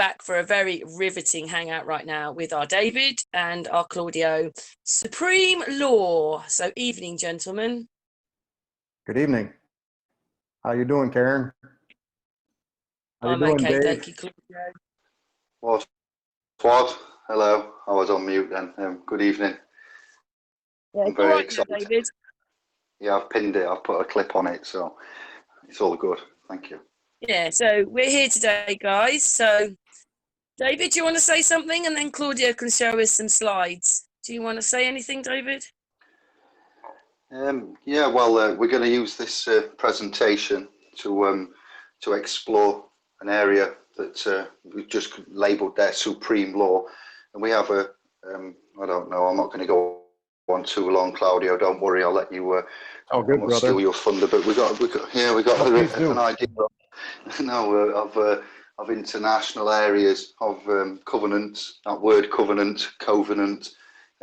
back for a very riveting hangout right now with our David and our Claudio. Supreme Law. So evening, gentlemen. Good evening. How you doing, Karen? How I'm you doing, okay, Dave? thank you, Claudio. What? Hello. I was on mute then. Good evening. Yeah, I'm very now, excited. David. Yeah, I've pinned it. I've put a clip on it, so it's all good. Thank you. Yeah, so we're here today, guys. So, David, do you want to say something? And then Claudio can show us some slides. Do you want to say anything, David? Yeah, well, we're going to use this presentation to explore an area that we've just labelled there, supreme law. And we have a, I don't know, I'm not going to go on too long, Claudio. Don't worry, I'll let you. Oh, good, brother. Steal your thunder, but we got an idea of international areas of covenants. That word covenant, covenant.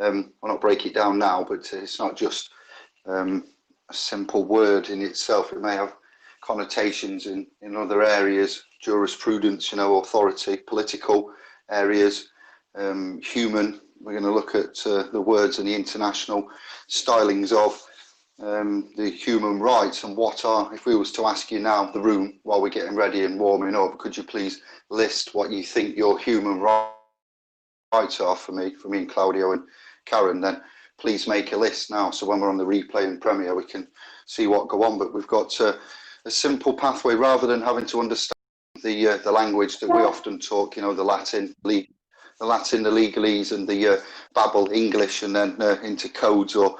I'll not break it down now, but it's not just a simple word in itself. It may have connotations in other areas, jurisprudence, authority, political areas, human. We're going to look at the words and the international stylings of the human rights and what are, if we was to ask you now, the room, while we're getting ready and warming up, could you please list what you think your human rights are for me and Claudio and Karen, then please make a list now. So when we're on the replay and premiere, we can see what go on. But we've got a simple pathway rather than having to understand the language that we often talk, the Latin, the legalese and the babble English and then into codes or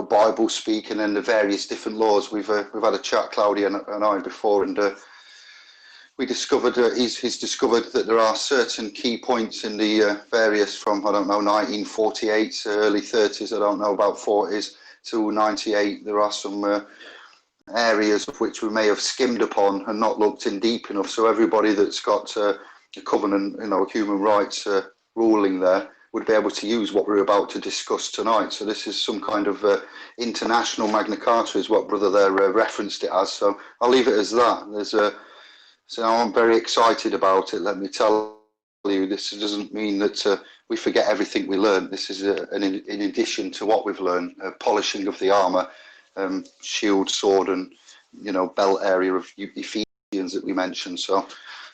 Bible speak and then the various different laws. We've had a chat, Claudia and I, before, and we discovered he's discovered that there are certain key points in the various from 1948 early 30s, I don't know, about 40s to 98. There are some areas of which we may have skimmed upon and not looked in deep enough. So everybody that's got a covenant, human rights ruling there would be able to use what we're about to discuss tonight. So this is some kind of international Magna Carta is what brother there referenced it as. So I'll leave it as that. So I'm very excited about it. Let me tell you, this doesn't mean that we forget everything we learned. This is in addition to what we've learned, polishing of the armour, shield, sword and, belt area of Ephesians that we mentioned. So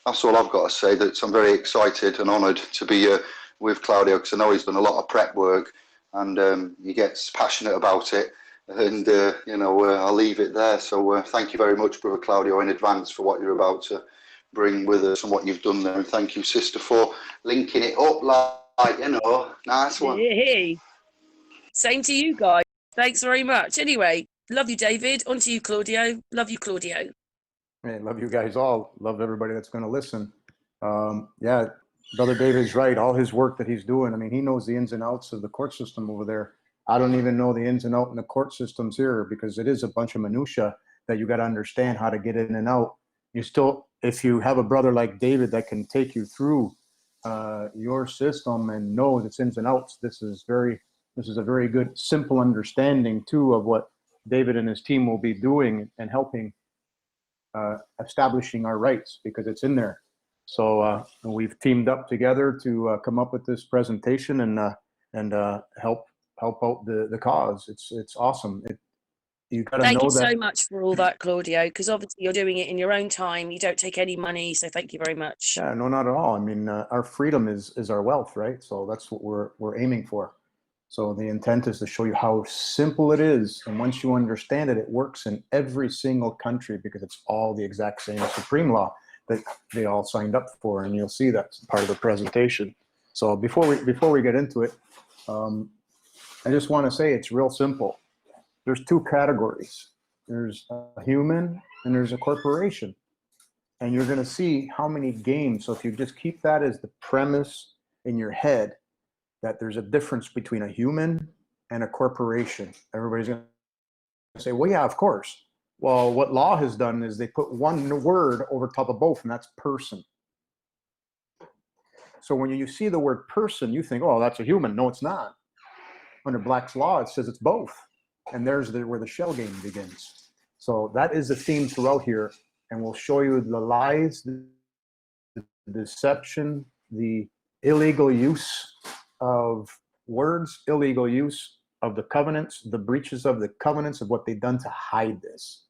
that's all I've got to say. That I'm very excited and honoured to be with Claudio, because I know he's done a lot of prep work and he gets passionate about it. And, I'll leave it there. So thank you very much, Brother Claudio, in advance for what you're about to bring with us and what you've done there. And thank you, sister, for linking it up like, nice one. Hey. Same to you guys. Thanks very much. Anyway, love you, David. On to you, Claudio. Love you, Claudio. Hey, love you guys all. Love everybody that's going to listen. Yeah, Brother David's right. All his work that he's doing, I mean, he knows the ins and outs of the court system over there. I don't even know the ins and outs in the court systems here, because it is a bunch of minutia that you got to understand how to get in and out. You still, if you have a brother like David that can take you through your system and know its ins and outs, this is a very good, simple understanding too of what David and his team will be doing and helping establishing our rights, because it's in there. So we've teamed up together to come up with this presentation and help out the cause. It's awesome. You got to know that. Thank you so much for all that, Claudio, because obviously you're doing it in your own time. You don't take any money, so thank you very much. Yeah, no, not at all. I mean, our freedom is our wealth, right? So that's what we're aiming for. So the intent is to show you how simple it is, and once you understand it, it works in every single country, because it's all the exact same supreme law that they all signed up for, and you'll see that's part of the presentation. So before we get into it, I just want to say it's real simple. There's two categories. There's a human and there's a corporation. And you're going to see how many games. So if you just keep that as the premise in your head, that there's a difference between a human and a corporation. Everybody's going to say, well, yeah, of course. Well, what law has done is they put one word over top of both, and that's person. So when you see the word person, you think, oh, that's a human. No, it's not. Under Black's law, it says it's both. And there's where the shell game begins. So that is the theme throughout here. And we'll show you the lies, the deception, the illegal use of words, illegal use of the covenants, the breaches of the covenants of what they've done to hide this.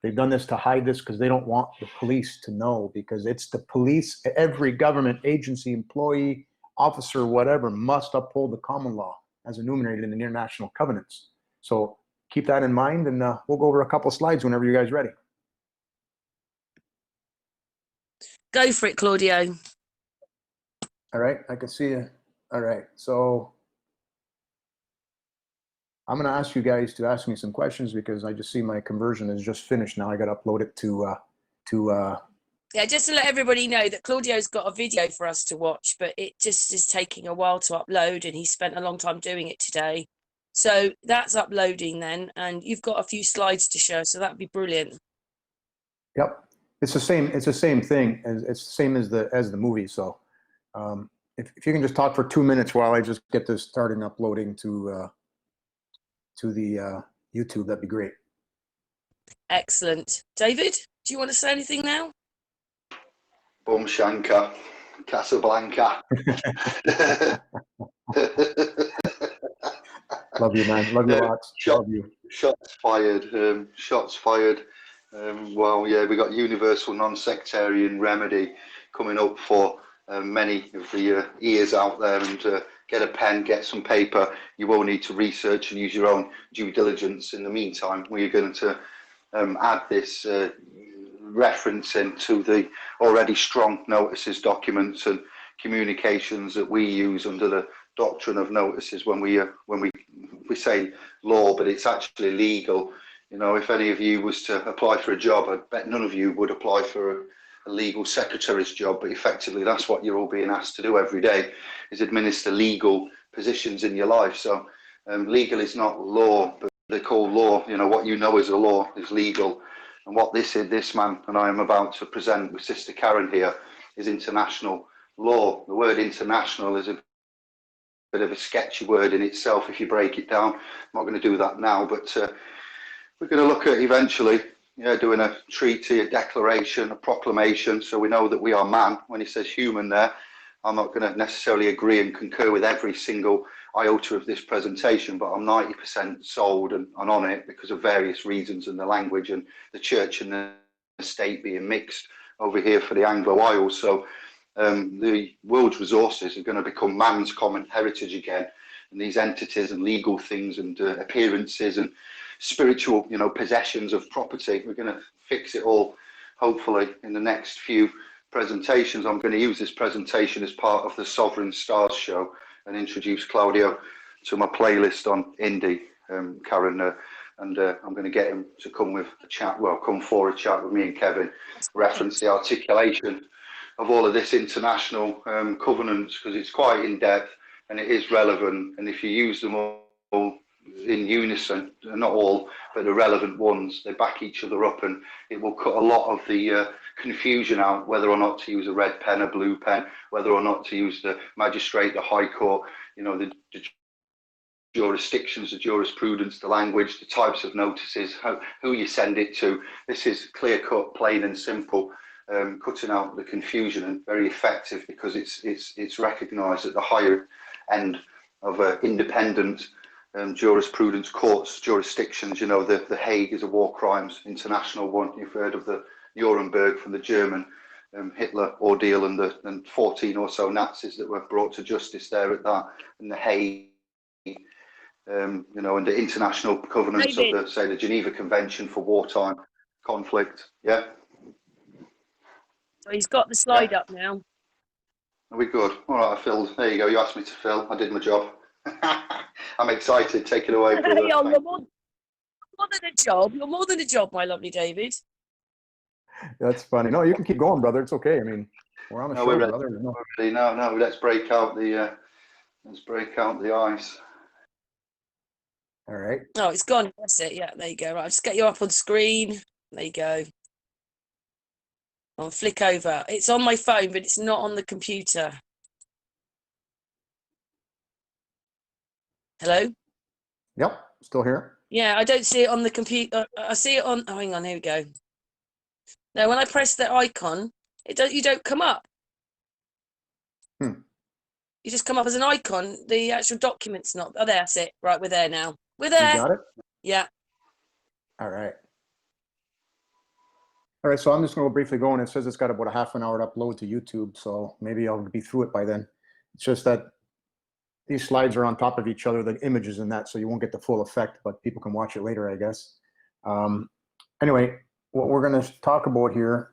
They've done this to hide this because they don't want the police to know, because it's the police, every government agency, employee, officer, whatever, must uphold the common law as enumerated in the international covenants. So keep that in mind, and we'll go over a couple slides whenever you guys are ready. Go for it, Claudio. All right, I can see you. All right, so I'm going to ask you guys to ask me some questions because I just see my conversion is just finished now. I got to upload it to Yeah, just to let everybody know that Claudio's got a video for us to watch, but it just is taking a while to upload, and he spent a long time doing it today. So that's uploading then, and you've got a few slides to show, so that'd be brilliant. Yep, it's the same. It's the same thing. It's the same as the movie. So if you can just talk for 2 minutes while I just get this started and uploading to the YouTube, that'd be great. Excellent. David, do you want to say anything now? Bumshanka, Casablanca. Love you, man. Love you lots. Love you. Shots fired. Shots fired. Well, yeah, we got universal non-sectarian remedy coming up for many of the ears out there, and get a pen, get some paper. You will need to research and use your own due diligence. In the meantime, we are going to add this reference into the already strong notices, documents and communications that we use under the doctrine of notices when we say law, but it's actually legal. You know, if any of you was to apply for a job, I bet none of you would apply for a legal secretary's job, but effectively that's what you're all being asked to do every day, is administer legal positions in your life. So legal is not law, but they call law, you know, what you know as a law is legal. And what this man and I am about to present with Sister Karen here is international law. The word international is a bit of a sketchy word in itself if you break it down. I'm not going to do that now, but we're going to look at eventually doing a treaty, a declaration, a proclamation, so we know that we are man. When he says human there, I'm not going to necessarily agree and concur with every single iota of this presentation, but I'm 90% sold and on it because of various reasons, and the language and the church and the state being mixed over here for the Anglo Isles. So the world's resources are going to become man's common heritage again, and these entities and legal things and appearances and spiritual, possessions of property, we're going to fix it all, hopefully, in the next few presentations. I'm going to use this presentation as part of the Sovereign Stars show and introduce Claudio to my playlist on Indi, Karen, and I'm going to get him to come with a chat, come for a chat with me and Kevin, reference the articulation of all of this international covenants, because it's quite in depth and it is relevant, and if you use them all in unison, not all, but the relevant ones, they back each other up, and it will cut a lot of the confusion out, whether or not to use a red pen, a blue pen, whether or not to use the magistrate, the high court, the jurisdictions, the jurisprudence, the language, the types of notices, who you send it to. This is clear cut, plain and simple, cutting out the confusion, and very effective because it's recognised at the higher end of independent jurisprudence courts, jurisdictions. The Hague is a war crimes international one. You've heard of the Nuremberg from the German Hitler ordeal, and 14 or so Nazis that were brought to justice there at that, and the Hague, and the international covenants of the Geneva Convention for wartime conflict. Yeah. So he's got the slide up now. Are we good? All right, I filled. There you go. You asked me to fill. I did my job. I'm excited. Take it away, brother. You're more than a job. You're more than a job, my lovely David. That's funny. No, you can keep going, brother. It's okay. I mean, we're on a show, brother. No. Let's break out the ice. All right. Oh, it's gone. That's it. Yeah, there you go. Right, I'll just get you up on screen. There you go. I'll flick over. It's on my phone, but it's not on the computer. Hello? Yep, still here. Yeah, I don't see it on the computer. I see it on. Oh, hang on. Here we go. Now, when I press the icon, you don't come up. Hmm. You just come up as an icon. The actual document's not. Oh, that's it. Right, we're there now. We're You there. got it? Yeah. All right. All right, so I'm just going to briefly go, and it says it's got about a half an hour to upload to YouTube, so maybe I'll be through it by then. It's just that these slides are on top of each other, the images and that, so you won't get the full effect, but people can watch it later, I guess. Anyway, what we're going to talk about here,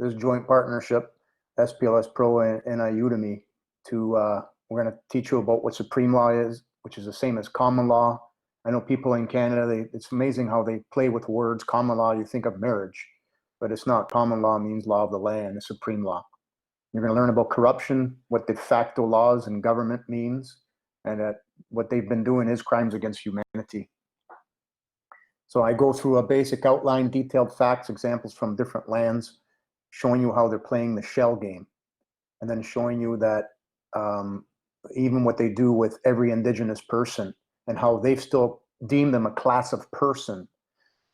this joint partnership, SPLS Pro and Udemy, we're going to teach you about what supreme law is, which is the same as common law. I know people in Canada, it's amazing how they play with words. Common law, you think of marriage, but it's not. Common law means law of the land, the supreme law. You're going to learn about corruption, what de facto laws and government means, and that what they've been doing is crimes against humanity. So I go through a basic outline, detailed facts, examples from different lands, showing you how they're playing the shell game, and then showing you that even what they do with every indigenous person and how they've still deemed them a class of person.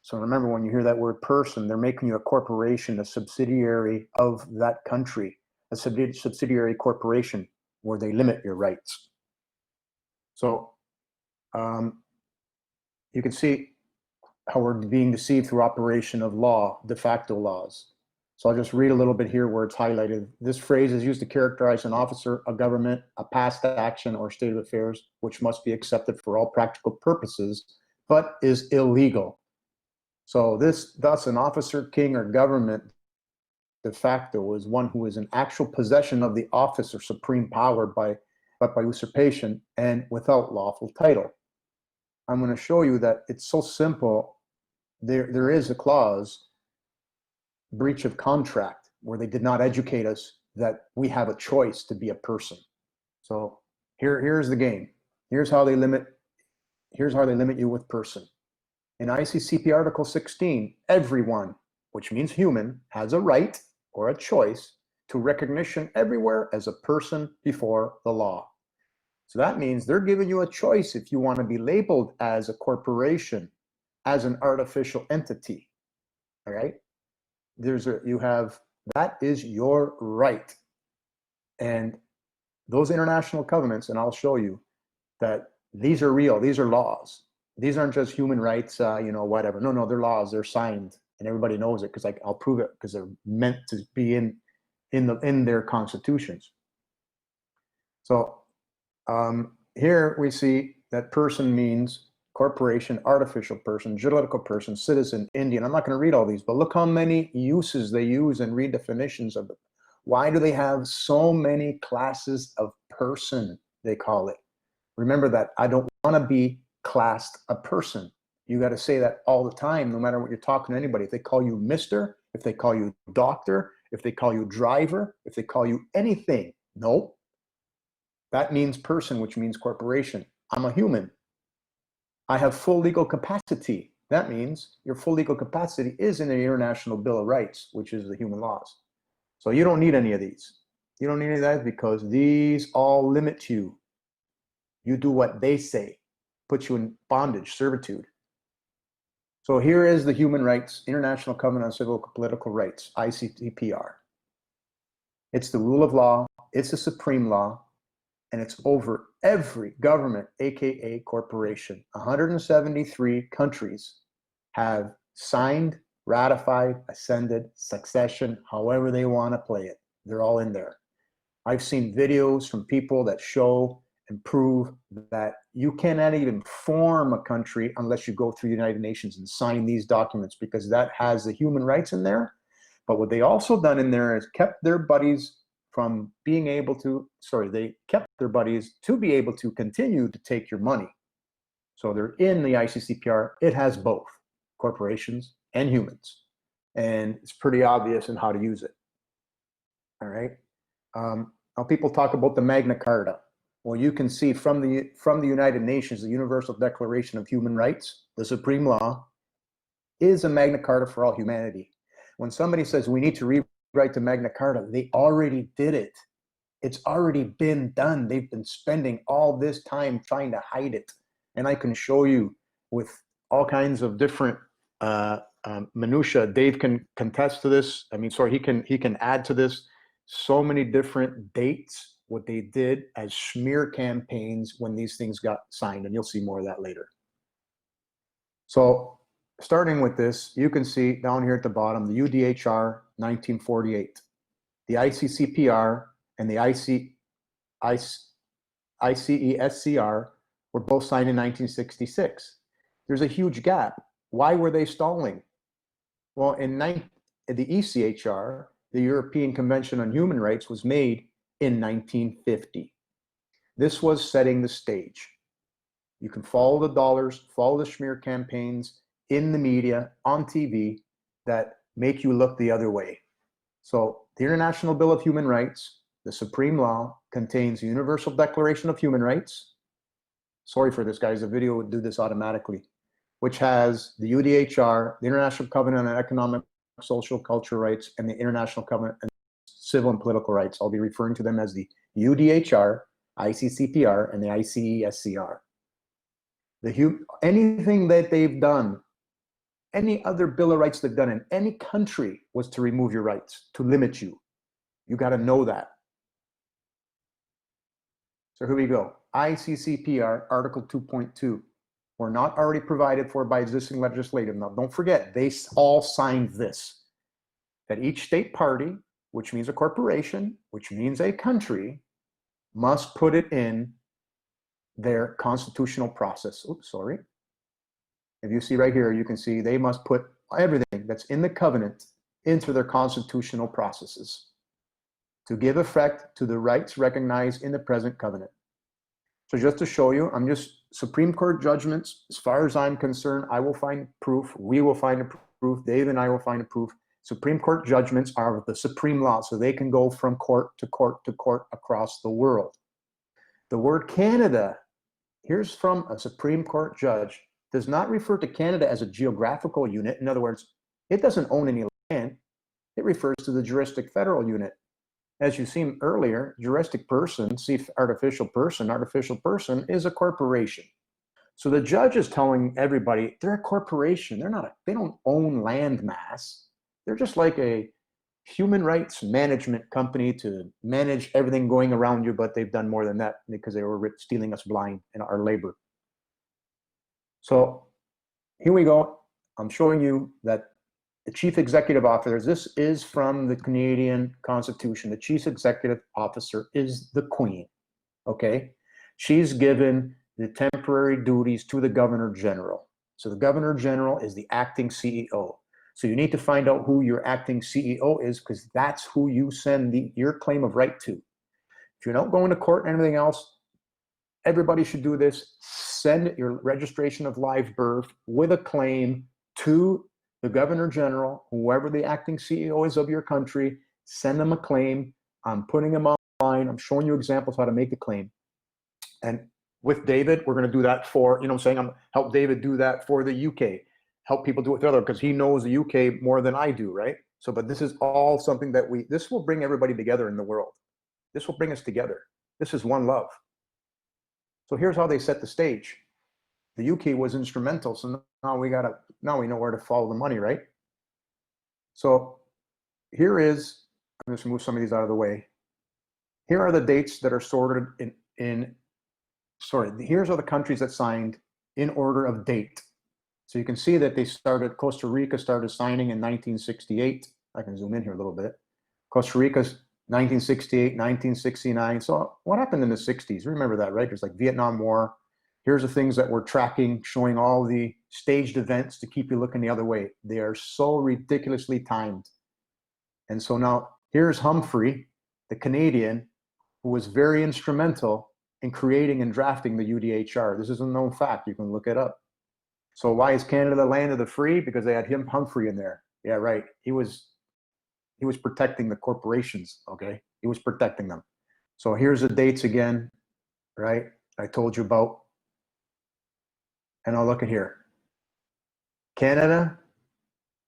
So remember, when you hear that word person, they're making you a corporation, a subsidiary of that country, a subsidiary corporation where they limit your rights. So you can see how we're being deceived through operation of law, de facto laws. So I'll just read a little bit here where it's highlighted. This phrase is used to characterize an officer, a government, a past action, or state of affairs, which must be accepted for all practical purposes, but is illegal. So thus an officer, king, or government de facto is one who is in actual possession of the office or supreme power but by usurpation and without lawful title. I'm going to show you that it's so simple. There is a clause, breach of contract, where they did not educate us that we have a choice to be a person. So here's the game. Here's how they limit you with person. In ICCP Article 16, everyone, which means human, has a right or a choice to recognition everywhere as a person before the law. So that means they're giving you a choice if you want to be labeled as a corporation, as an artificial entity. All right? That is your right. And those international covenants, and I'll show you that these are real, these are laws. These aren't just human rights, whatever. No, they're laws, they're signed, and everybody knows it because I'll prove it because they're meant to be in their constitutions. So here we see that person means corporation, artificial person, juridical person, citizen, Indian. I'm not going to read all these, but look how many uses they use and read definitions of it. Why do they have so many classes of person, they call it? Remember that I don't want to be classed a person. You got to say that all the time, no matter what you're talking to anybody. If they call you Mr., if they call you doctor, if they call you driver, if they call you anything, no. That means person, which means corporation. I'm a human. I have full legal capacity. That means your full legal capacity is in the International Bill of Rights, which is the human laws. So you don't need any of these. You don't need any of that because these all limit you. You do what they say, put you in bondage, servitude. So here is the Human Rights, International Covenant on Civil and Political Rights, ICCPR. It's the rule of law, it's the supreme law, and it's over every government, AKA corporation. 173 countries have signed, ratified, ascended, succession, however they want to play it. They're all in there. I've seen videos from people that show and prove that you cannot even form a country unless you go through the United Nations and sign these documents because that has the human rights in there. But what they also done in there is kept their buddies from being able to, they kept their buddies to be able to continue to take your money. So they're in the ICCPR. It has both corporations and humans. And it's pretty obvious in how to use it. All right. Now people talk about the Magna Carta. Well, you can see from the United Nations, the Universal Declaration of Human Rights, the supreme law, is a Magna Carta for all humanity. When somebody says we need to rewrite the Magna Carta, they already did it. It's already been done. They've been spending all this time trying to hide it. And I can show you with all kinds of different minutia. Dave can contest to this. He can add to this so many different dates what they did as smear campaigns when these things got signed, and you'll see more of that later. So starting with this, you can see down here at the bottom, the UDHR 1948, the ICCPR and the ICESCR were both signed in 1966. There's a huge gap. Why were they stalling? Well, the ECHR, the European Convention on Human Rights, was made in 1950. This was setting the stage. You can follow the dollars, follow the smear campaigns in the media, on TV, that make you look the other way. So the International Bill of Human Rights, the supreme law, contains the Universal Declaration of Human Rights. Sorry for this, guys, the video would do this automatically, which has the UDHR, the International Covenant on Economic, Social, Cultural Rights, and the International Covenant on Civil and Political Rights. I'll be referring to them as the UDHR, ICCPR, and the ICESCR. Anything that they've done, any other Bill of Rights they've done in any country was to remove your rights, to limit you. You got to know that. So here we go. ICCPR, Article 2.2. Were not already provided for by existing legislation. Now, don't forget, they all signed this. That each state party, which means a corporation, which means a country, must put it in their constitutional process. Oops, sorry. If you see right here, you can see they must put everything that's in the covenant into their constitutional processes to give effect to the rights recognized in the present covenant. So just to show you, Supreme Court judgments, as far as I'm concerned, I will find proof, we will find a proof, Dave and I will find a proof. Supreme Court judgments are the supreme law, so they can go from court to court to court across the world. The word Canada, here's from a Supreme Court judge, does not refer to Canada as a geographical unit. In other words, it doesn't own any land. It refers to the juristic federal unit. As you've seen earlier, juristic person, see artificial person is a corporation. So the judge is telling everybody they're a corporation. They don't own land mass. They're just like a human rights management company to manage everything going around you, but they've done more than that because they were stealing us blind in our labor. So here we go. I'm showing you that the chief executive officer, this is from the Canadian Constitution. The chief executive officer is the Queen, okay? She's given the temporary duties to the Governor General. So the Governor General is the acting CEO. So you need to find out who your acting CEO is, because that's who you send your claim of right to. If you're not going to court and everything else, everybody should do this. Send your registration of live birth with a claim to the Governor General, whoever the acting CEO is of your country. Send them a claim. I'm putting them online. I'm showing you examples how to make a claim. And with David, we're going to do that for, I'm help David do that for the UK. Help people do it together because he knows the UK more than I do, right? So, but this is all something that this will bring everybody together in the world. This will bring us together. This is one love. So here's how they set the stage. The UK was instrumental, so now we know where to follow the money, right? So here is, I'm just move some of these out of the way. Here are the dates that are sorted here's all the countries that signed in order of date. So you can see that Costa Rica started signing in 1968. I can zoom in here a little bit. Costa Rica's 1968, 1969. So what happened in the 60s? Remember that, right? There's like Vietnam War. Here's the things that we're tracking, showing all the staged events to keep you looking the other way. They are so ridiculously timed. And so now here's Humphrey, the Canadian, who was very instrumental in creating and drafting the UDHR. This is a known fact. You can look it up. So why is Canada the land of the free? Because they had Humphrey in there. Yeah, right. He was protecting the corporations, okay? He was protecting them. So here's the dates again, right? I told you about. And I'll look at here. Canada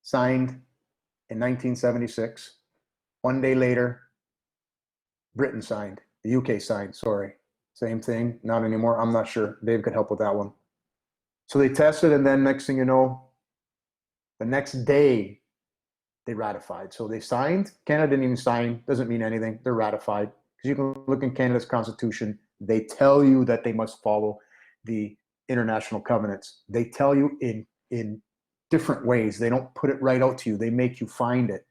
signed in 1976. 1 day later, Britain signed. The UK signed, sorry. Same thing, not anymore. I'm not sure. Dave could help with that one. So they tested, and then next thing you know, the next day, they ratified. So they signed. Canada didn't even sign. Doesn't mean anything. They're ratified. because you can look in Canada's constitution. They tell you that they must follow the international covenants. They tell you in different ways. They don't put it right out to you. They make you find it.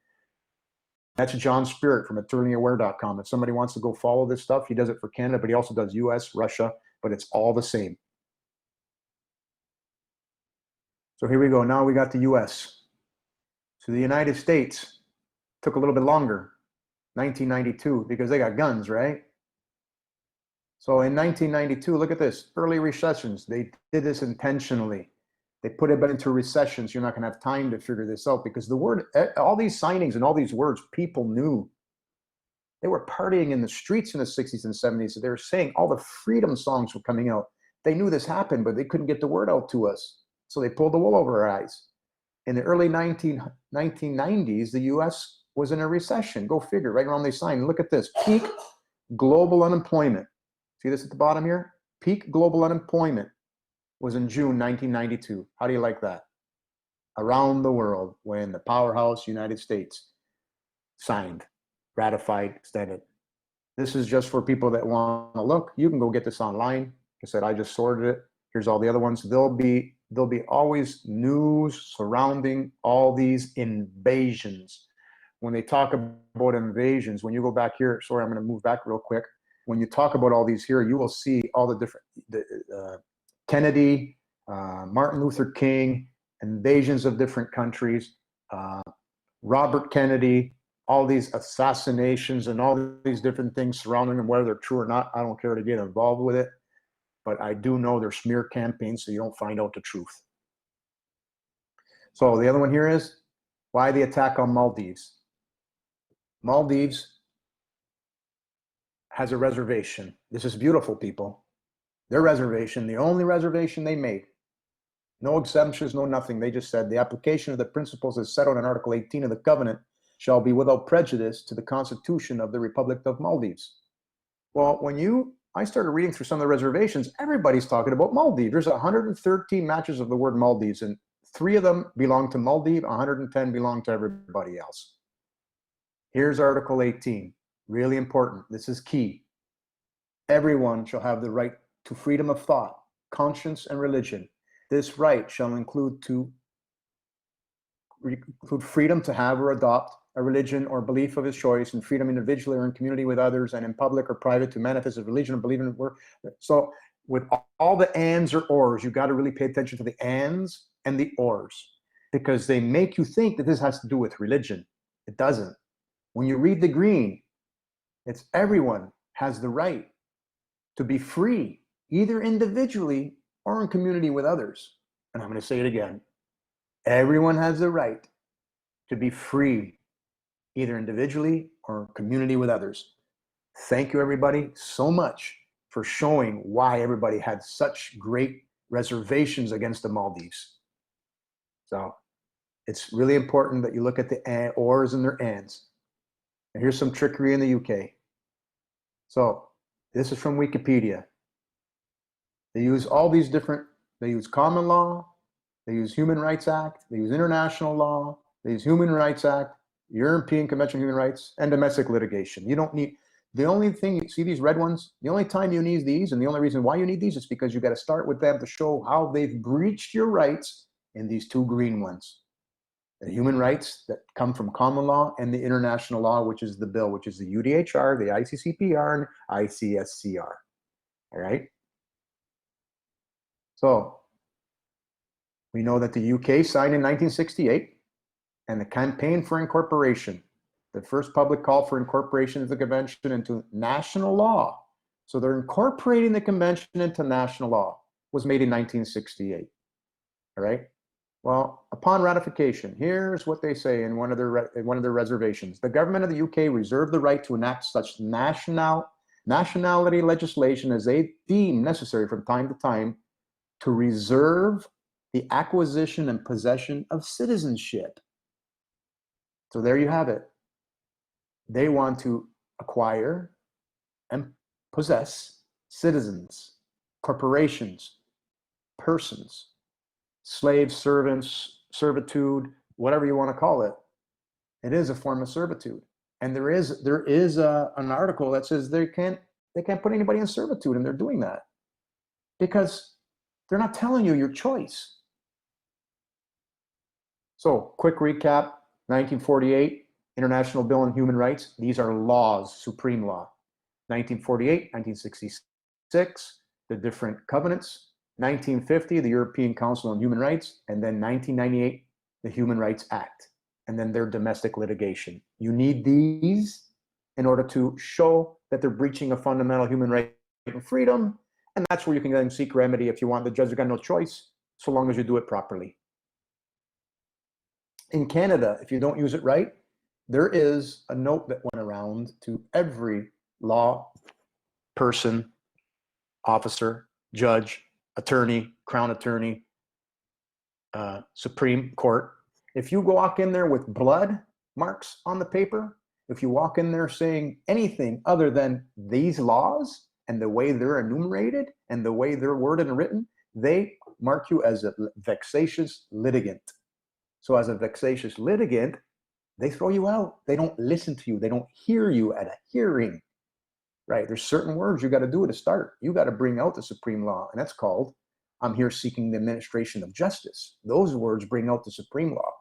That's John Spirit from eternallyaware.com. If somebody wants to go follow this stuff, he does it for Canada, but he also does US, Russia, but it's all the same. So here we go. Now we got the US. So the United States took a little bit longer, 1992, because they got guns, right? So in 1992, look at this, early recessions. They did this intentionally. They put it into recessions. You're not going to have time to figure this out because the word, all these signings and all these words, people knew. They were partying in the streets in the 60s and 70s. So they were saying all the freedom songs were coming out. They knew this happened, but they couldn't get the word out to us. So they pulled the wool over our eyes. In the early 1990s, the US was in a recession. Go figure, right around they signed. Look at this, peak global unemployment. See this at the bottom here? Peak global unemployment was in June 1992. How do you like that? Around the world, when the powerhouse United States signed, ratified, extended. This is just for people that want to look. You can go get this online. Like I said, I just sorted it. Here's all the other ones. There'll be always news surrounding all these invasions. When they talk about invasions, when you go back here, sorry, I'm going to move back real quick. When you talk about all these here, you will see all the different, Kennedy, Martin Luther King, invasions of different countries, Robert Kennedy, all these assassinations and all these different things surrounding them, whether they're true or not. I don't care to get involved with it, but I do know they're smear campaigns so you don't find out the truth. So the other one here is, why the attack on Maldives? Maldives has a reservation. This is beautiful, people. Their reservation, the only reservation they made, no exemptions, no nothing. They just said the application of the principles as set out in Article 18 of the covenant shall be without prejudice to the Constitution of the Republic of Maldives. Well, I started reading through some of the reservations, everybody's talking about Maldives. There's 113 matches of the word Maldives, and 3 of them belong to Maldives, 110 belong to everybody else. Here's Article 18. Really important. This is key. Everyone shall have the right to freedom of thought, conscience, and religion. This right shall include freedom to have or adopt a religion or belief of his choice, and freedom individually or in community with others and in public or private to manifest his religion or believe in it. So with all the ands or ors, you got to really pay attention to the ands and the ors, because they make you think that this has to do with religion. It doesn't. When you read the green, it's everyone has the right to be free, either individually or in community with others. And I'm going to say it again. Everyone has the right to be free, either individually or in community with others. Thank you, everybody, so much for showing why everybody had such great reservations against the Maldives. So it's really important that you look at the ors and their ands. And here's some trickery in the UK. So this is from Wikipedia. They use all these different, they use common law, they use Human Rights Act, they use international law, they use Human Rights Act, European Convention on Human Rights, and domestic litigation. You don't need, the only thing, you see these red ones, the only time you need these, and the only reason why you need these is because you got to start with them to show how they've breached your rights in these 2 green ones. The human rights that come from common law and the international law, which is the bill, which is the UDHR, the ICCPR, and ICSCR. All right? So we know that the UK signed in 1968, and the campaign for incorporation, the first public call for incorporation of the convention into national law. So they're incorporating the convention into national law, was made in 1968. All right? Well, upon ratification, here's what they say in one of their reservations. The government of the UK reserve the right to enact such nationality legislation as they deem necessary from time to time to reserve the acquisition and possession of citizenship. So there you have it. They want to acquire and possess citizens, corporations, persons, slaves, servants, servitude, whatever you want to call it. It is a form of servitude. And there is an article that says they can't put anybody in servitude, and they're doing that because they're not telling you your choice. So, quick recap: 1948, International Bill on Human Rights. These are laws, supreme law. 1948, 1966, the different covenants. 1950, the European Council on Human Rights, and then 1998, the Human Rights Act, and then their domestic litigation. You need these in order to show that they're breaching a fundamental human right and freedom, and that's where you can then seek remedy if you want. The judge has got no choice, so long as you do it properly. In Canada, if you don't use it right, there is a note that went around to every law person, officer, judge, attorney, crown attorney, Supreme Court. If you walk in there with blood marks on the paper, if you walk in there saying anything other than these laws and the way they're enumerated and the way they're worded and written, they mark you as a vexatious litigant. So as a vexatious litigant, they throw you out. They don't listen to you. They don't hear you at a hearing, right? There's certain words you got to do to start. You got to bring out the supreme law, and that's called, I'm here seeking the administration of justice. Those words bring out the supreme law.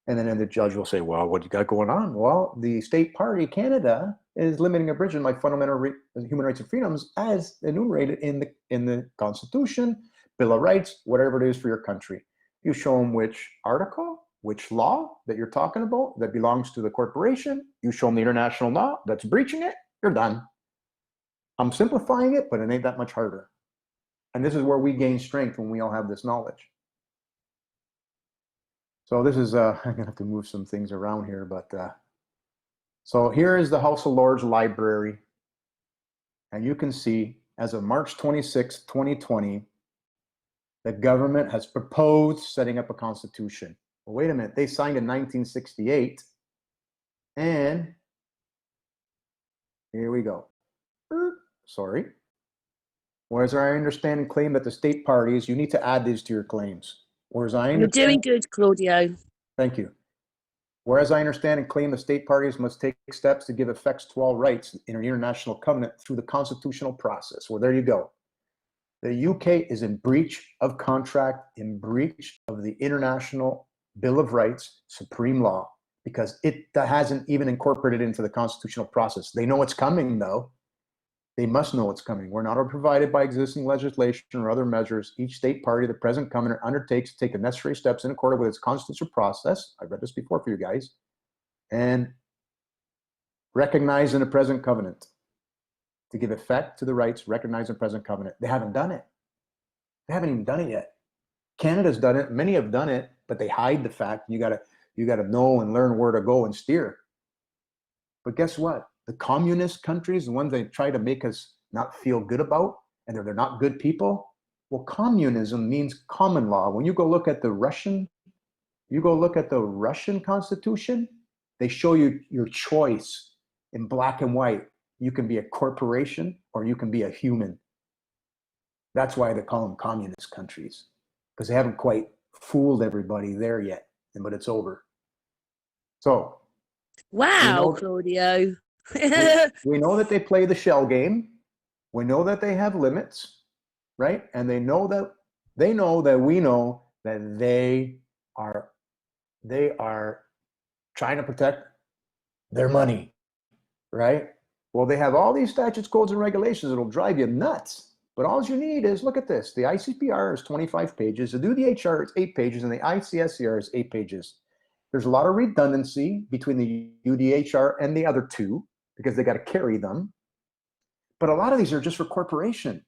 And then the judge will say, well, what do you got going on? Well, the state party, Canada, is limiting abridging my fundamental human rights and freedoms as enumerated in the Constitution, Bill of Rights, whatever it is for your country. You show them which article, which law that you're talking about that belongs to the corporation. You show them the international law that's breaching it, you're done. I'm simplifying it, but it ain't that much harder. And this is where we gain strength when we all have this knowledge. So this is, I'm gonna have to move some things around here, but so here is the House of Lords Library. And you can see, as of March 26, 2020, the government has proposed setting up a constitution. Well, wait a minute, they signed in 1968, and here we go. Sorry. Whereas I understand and claim that the state parties, you need to add these to your claims. Whereas I You're doing good, Claudio. Thank you. Whereas I understand and claim the state parties must take steps to give effects to all rights in an international covenant through the constitutional process. Well, there you go. The UK is in breach of contract, in breach of the International Bill of Rights, supreme law, because it hasn't even incorporated into the constitutional process. They know it's coming, though. They must know it's coming. We're not provided by existing legislation or other measures. Each state party, the present covenant, undertakes to take the necessary steps in accordance with its constitutional process. I read this before for you guys. And recognize in the present covenant to give effect to the rights recognized in the present covenant. They haven't done it. They haven't even done it yet. Canada's done it. Many have done it, but they hide the fact. You gotta know and learn where to go and steer. But guess what? The communist countries, the ones they try to make us not feel good about, and they're not good people. Well, communism means common law. When you go look at the Russian Constitution, they show you your choice in black and white. You can be a corporation or you can be a human. That's why they call them communist countries, because they haven't quite fooled everybody there yet, but it's over. So, wow, Claudio. we know that they play the shell game. We know that they have limits, right? And they know that we know that they are trying to protect their money, right? Well, they have all these statutes, codes, and regulations that'll drive you nuts. But all you need is, look at this. The ICPR is 25 pages. To do the HR, it's 8 pages, and the ICSCR is 8 pages. There's a lot of redundancy between the UDHR and the other two, because they got to carry them. But a lot of these are just for corporation.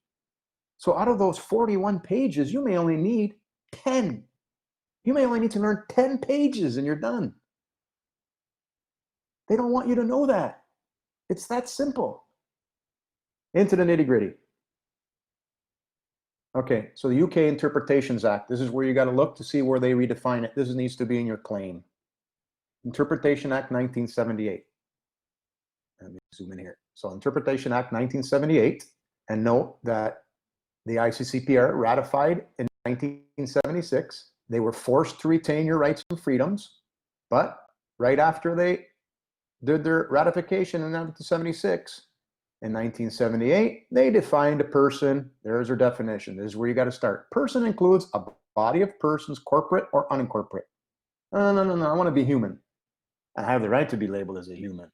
So out of those 41 pages, you may only need 10. You may only need to learn 10 pages and you're done. They don't want you to know that. It's that simple. Into the nitty-gritty. Okay, so the UK Interpretations Act. This is where you got to look to see where they redefine it. This needs to be in your claim. Interpretation Act 1978. Let me zoom in here. So Interpretation Act 1978, and note that the ICCPR ratified in 1976. They were forced to retain your rights and freedoms, but right after they did their ratification in 1976. In 1978, they defined a person. There's their definition. This is where you got to start. Person includes a body of persons, corporate or unincorporated. No. I want to be human. I have the right to be labeled as a human.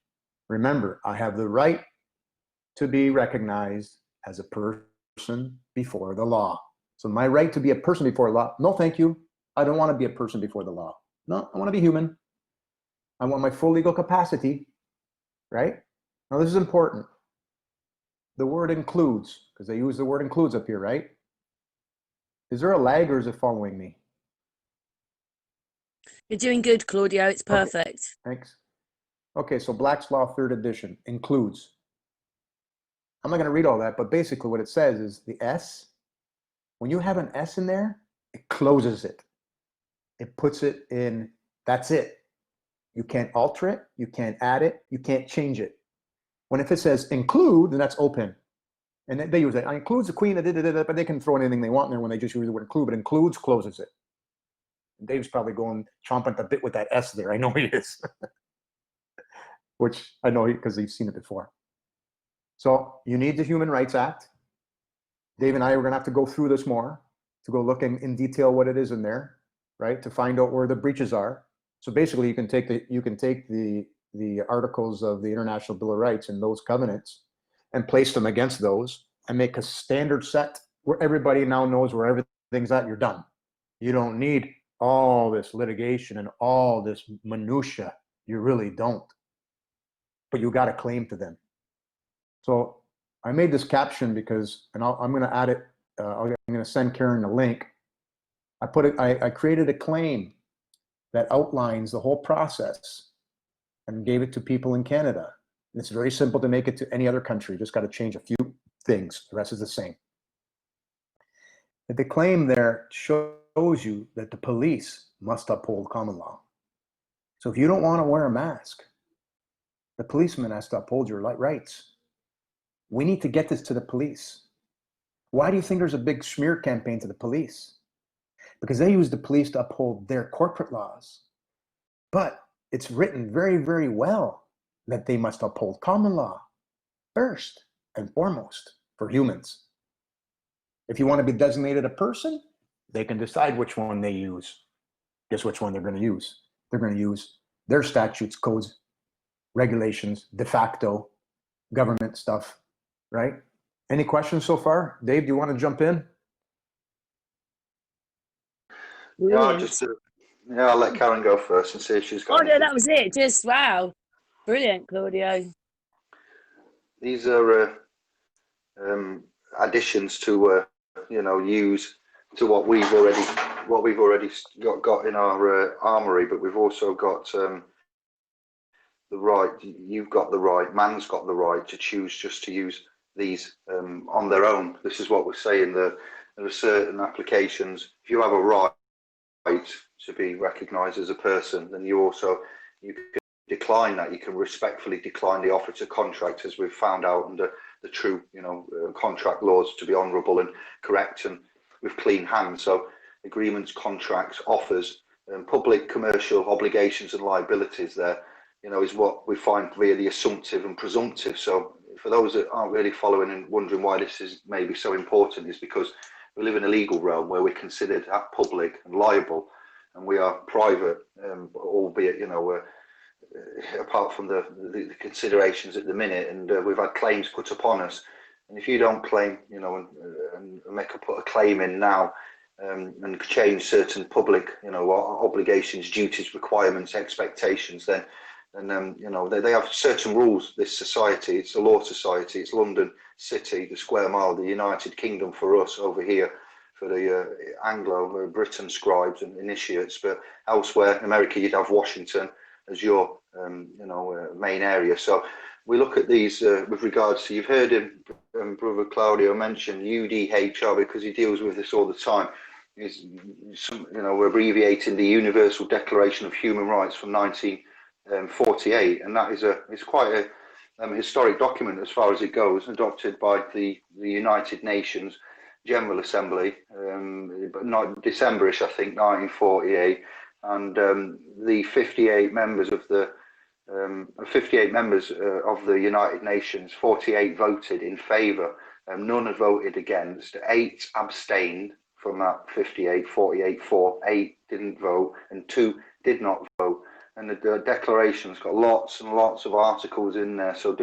Remember, I have the right to be recognized as a person before the law. So my right to be a person before the law, no thank you. I don't want to be a person before the law. No, I want to be human. I want my full legal capacity, right? Now this is important. The word includes, because they use the word includes up here, right? Is there a lag or is it following me? You're doing good, Claudio. It's perfect. Okay, thanks. Okay, so Black's Law 3rd edition includes. I'm not going to read all that, but basically what it says is the S, when you have an S in there, it closes it. It puts it in, that's it. You can't alter it, you can't add it, you can't change it. When if it says include, then that's open. And they use it. Includes the queen, but they can throw anything they want in there when they just use the word include, but includes closes it. And Dave's probably going chomping at the bit with that S there. I know he is. Which I know because he's seen it before. So you need the Human Rights Act. Dave and I are going to have to go through this more to go look in detail what it is in there, right? To find out where the breaches are. So basically, you can take the articles of the International Bill of Rights and those covenants and place them against those and make a standard set where everybody now knows where everything's at. You're done. You don't need all this litigation and all this minutia. You really don't. But you got a claim to them. So I made this caption because, and I'm going to add it. I'm going to send Karen the link. I created a claim that outlines the whole process and gave it to people in Canada. And it's very simple to make it to any other country. Just got to change a few things. The rest is the same. But the claim there shows you that the police must uphold common law. So if you don't want to wear a mask, the policeman has to uphold your rights. We need to get this to the police. Why do you think there's a big smear campaign to the police? Because they use the police to uphold their corporate laws. But it's written very, very well that they must uphold common law first and foremost for humans. If you want to be designated a person, they can decide which one they use. Guess which one they're going to use? They're going to use their statutes, codes, regulations, de facto government stuff, right? Any questions so far? Dave, do you want to jump in? Brilliant. I'll let Karen go first and see if she's got anything. No, that was it. Just wow. Brilliant, Claudio. These are additions to use to what we've already got in our armory, but we've also got the right. You've got the right. Man's got the right to choose just to use these on their own. This is what we're saying. There are certain applications. If you have a right to be recognised as a person, then you can decline that. You can respectfully decline the offer to contract, as we've found out under the true contract laws, to be honourable and correct and with clean hands. So agreements, contracts, offers, public commercial obligations and liabilities there, is what we find via the assumptive and presumptive. So for those that aren't really following and wondering why this is maybe so important, is because we live in a legal realm where we're considered public and liable, and we are private, albeit, apart from the considerations at the minute, and we've had claims put upon us. And if you don't claim, and put a claim in now, and change certain public, obligations, duties, requirements, expectations, then they have certain rules. This society, it's a law society. It's London City, the square mile, the United Kingdom for us over here, for the Anglo Britain scribes and initiates. But elsewhere, America, you'd have Washington as your main area. So we look at these with regards to, you've heard him, Brother Claudio, mention UDHR, because he deals with this all the time. Is abbreviating the Universal Declaration of Human Rights from 1948, and that is it's quite a historic document as far as it goes, adopted by the United Nations General Assembly, but not Decemberish, I think, 1948, and the 58 members of the 58 members of the United Nations, 48 voted in favour, none had voted against, 8 abstained from that 58, 48 for, 8 didn't vote, and 2 did not vote. And the declaration's got lots and lots of articles in there, so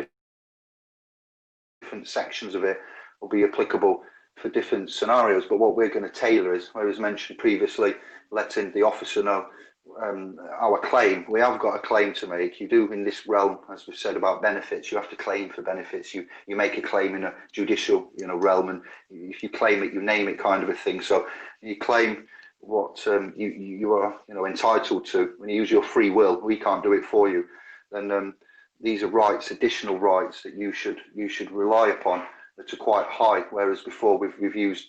different sections of it will be applicable for different scenarios. But what we're going to tailor is, where it was mentioned previously, letting the officer know our claim. We have got a claim to make. You do in this realm, as we've said about benefits, you have to claim for benefits. You make a claim in a judicial, realm, and if you claim it, you name it, kind of a thing. So you claim what you are, entitled to. When you use your free will, we can't do it for you. Then these are rights, additional rights that you should rely upon, that are quite high. Whereas before we've used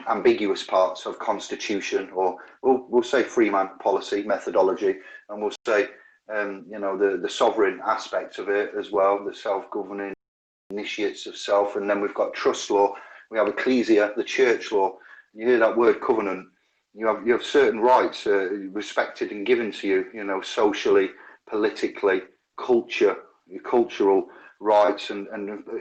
ambiguous parts of constitution, or we'll say free man policy methodology, and we'll say the sovereign aspect of it as well, the self-governing initiates of self, and then we've got trust law, we have ecclesia, the church law. You hear that word covenant, you have certain rights respected and given to you, socially, politically, cultural rights, and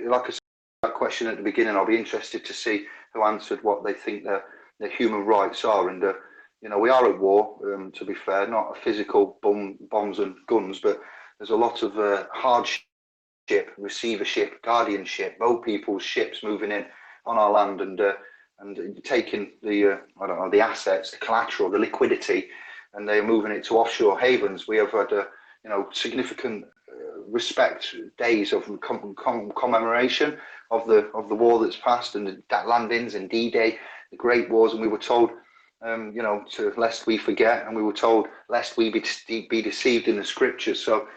like I said, that question at the beginning, I'll be interested to see who answered what they think their human rights are. And we are at war, to be fair, not a physical bombs and guns, but there's a lot of hardship, receivership, guardianship, boat people's ships moving in on our land, and taking the the assets, the collateral, the liquidity, and they're moving it to offshore havens. We have had significant respect days of commemoration of the war that's passed, and that landings and D-Day, the great wars, and we were told lest we forget, and we were told lest we be deceived in the scriptures. So